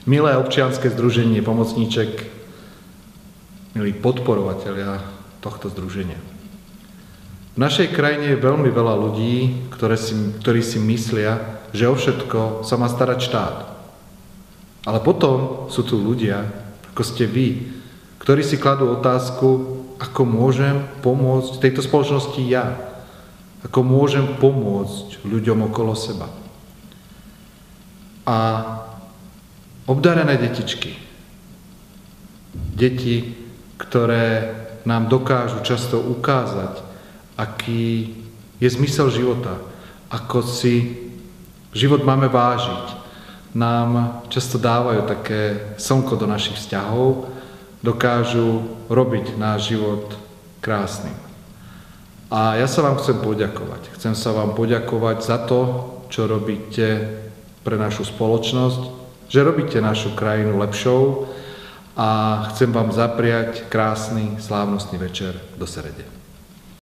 Milé občianske združenie Pomocníček, milí podporovatelia tohto združenia. V našej krajine je veľmi veľa ľudí, ktorí si myslia, že o všetko sa má starať štát. Ale potom sú tu ľudia, ako ste vy, ktorí si kladú otázku, ako môžem pomôcť tejto spoločnosti ja, ako môžem pomôcť ľuďom okolo seba. A obdarené detičky, deti, ktoré nám dokážu často ukázať, aký je zmysel života, ako si život máme vážiť, nám často dávajú také slnko do našich vzťahov, dokážu robiť náš život krásnym. A ja sa vám chcem poďakovať. Chcem sa vám poďakovať za to, čo robíte pre našu spoločnosť, že robíte našu krajinu lepšou a chcem vám zapriať krásny, slávnostný večer do Serede.